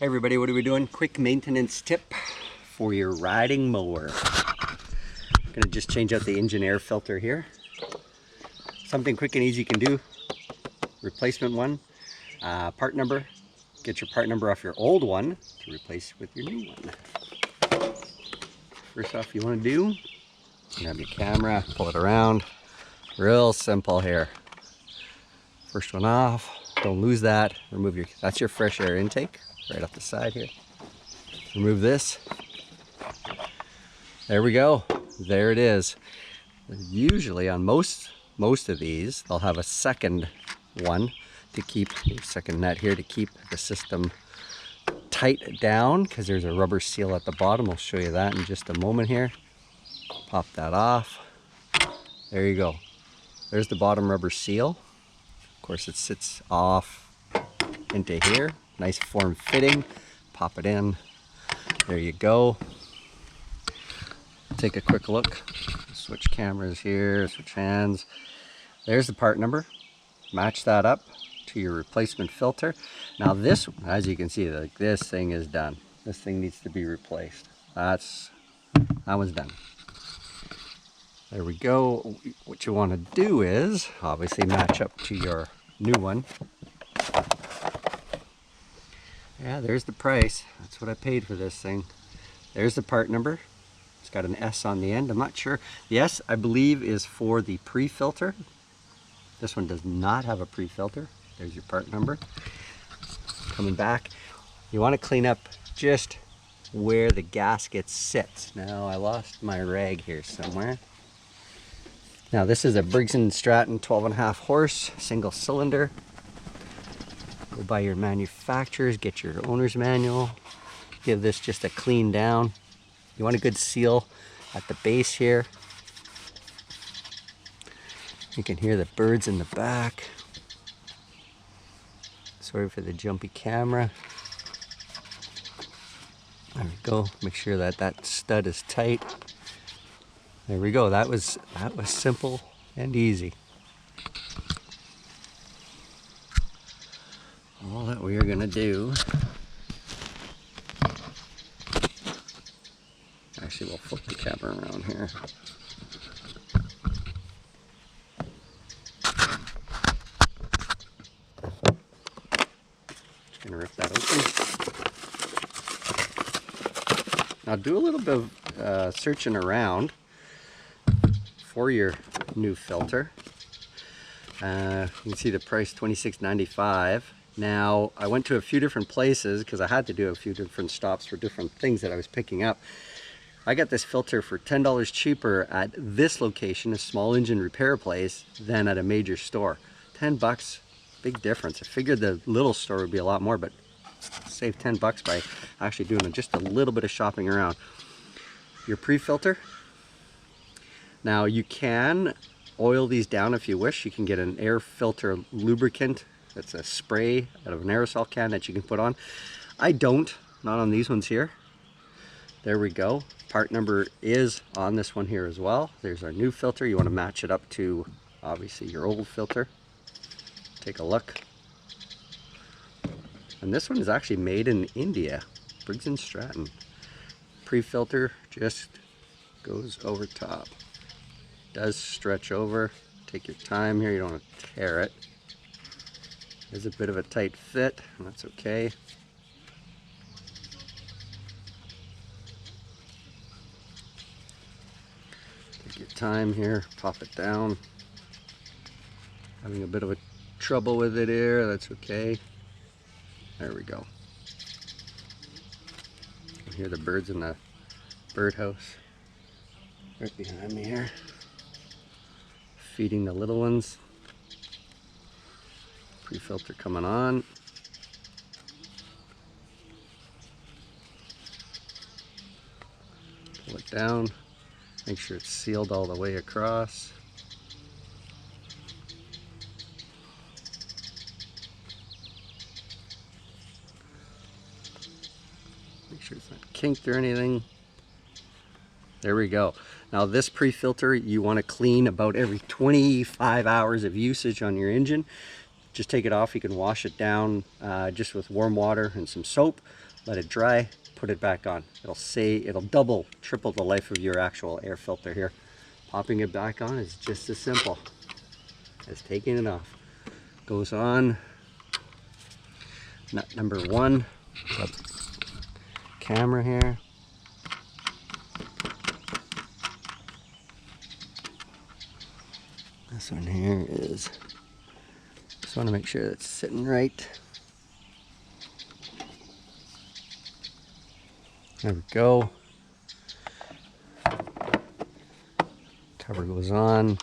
Hey everybody, what are we doing? Quick maintenance tip for your riding mower. I'm gonna just change out the engine air filter here. Something quick and easy you can do. Replacement one, part number. Get your part number off your old one to replace with your new one. First off, you want to do, grab your camera, pull it around. Real simple here. First one off. Don't lose that. Remove your. That's your fresh air intake. Right off the side here. Remove this. There we go. There it is. Usually on most of these, they'll have a second one to keep, second nut here to keep the system tight down, because there's a rubber seal at the bottom. I'll show you that in just a moment here. Pop that off. There you go. There's the bottom rubber seal. Of course, it sits off into here. Nice form fitting. Pop it in. There you go. Take a quick look. Switch cameras here, switch hands. There's the part number. Match that up to your replacement filter. Now this, as you can see, like, this thing is done. This thing needs to be replaced. That one's done. There we go. What you want to do is obviously match up to your new one. Yeah, there's the price. That's what I paid for this thing. There's the part number. It's got an S on the end. I'm not sure. The S, I believe, is for the pre-filter. This one does not have a pre-filter. There's your part number. Coming back, you want to clean up just where the gasket sits. Now, I lost my rag here somewhere. Now, this is a Briggs & Stratton 12.5 horse, single cylinder. Go by your manufacturers, get your owner's manual. Give this just a clean down. You want a good seal at the base here. You can hear the birds in the back. Sorry for the jumpy camera. There we go. Make sure that that stud is tight. There we go. That was simple and easy. All that we are going to do, actually we'll flip the camera around here. Just going to rip that open. Now do a little bit of searching around for your new filter. You can see the price, $26.95. Now, I went to a few different places because I had to do a few different stops for different things that I was picking up. I got this filter for $10 cheaper at this location, a small engine repair place, than at a major store. 10 bucks, big difference. I figured the little store would be a lot more, but save 10 bucks by actually doing just a little bit of shopping around. Your pre-filter. Now, you can oil these down if you wish. You can get an air filter lubricant. It's a spray out of an aerosol can that you can put on. I don't, not on these ones here. There we go. Part number is on this one here as well. There's our new filter. You want to match it up to, obviously, your old filter. Take a look. And this one is actually made in India. Briggs & Stratton. Pre-filter just goes over top. Does stretch over. Take your time here. You don't want to tear it. There's a bit of a tight fit, and that's okay. Take your time here, pop it down. Having a bit of a trouble with it here, that's okay. There we go. You can hear the birds in the birdhouse right behind me here. Feeding the little ones. Pre-filter coming on. Pull it down. Make sure it's sealed all the way across. Make sure it's not kinked or anything. There we go. Now this pre-filter you want to clean about every 25 hours of usage on your engine. just take it off. You can wash it down just with warm water and some soap, let it dry, put it back on. It'll double, triple the life of your actual air filter here. Popping it back on is just as simple as taking it off. Goes on nut number 1. Camera here. This one here is, just want to make sure that's sitting right. There we go. Cover goes on.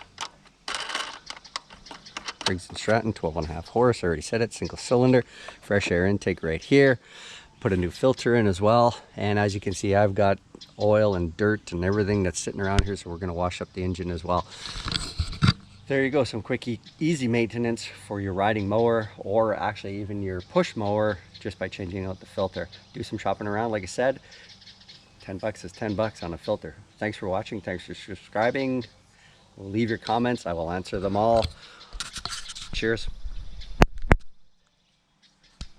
Briggs and Stratton, 12.5 horse. I already said it, single cylinder. Fresh air intake right here. Put a new filter in as well. And as you can see, I've got oil and dirt and everything that's sitting around here, so we're going to wash up the engine as well. There you go, some quick, easy maintenance for your riding mower, or actually even your push mower, just by changing out the filter. Do some shopping around, like I said. 10 bucks is 10 bucks on a filter. Thanks for watching. Thanks for subscribing. Leave your comments. I will answer them all. Cheers.